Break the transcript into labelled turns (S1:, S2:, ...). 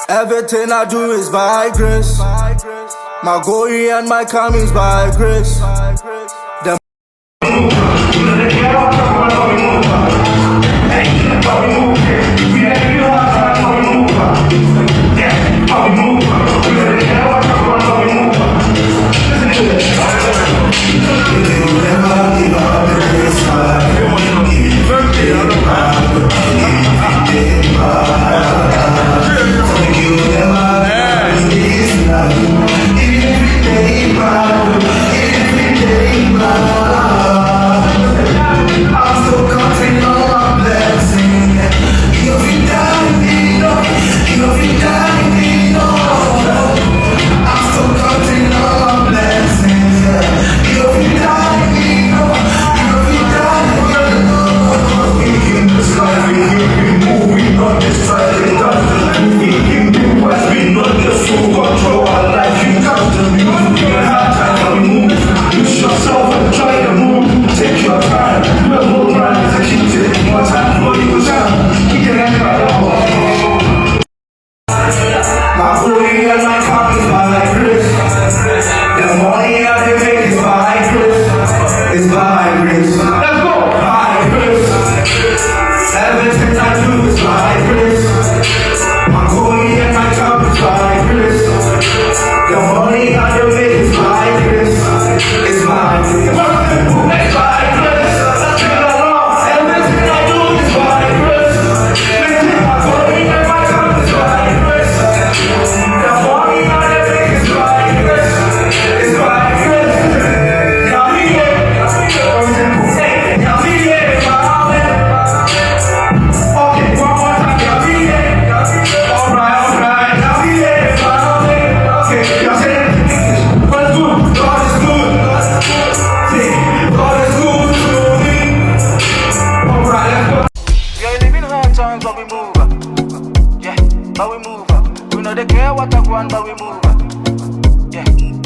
S1: Everything I do is by grace. My going and my comings by grace. The
S2: but we move up. Yeah, but we move up. We know they care what I want, but we move up. Yeah.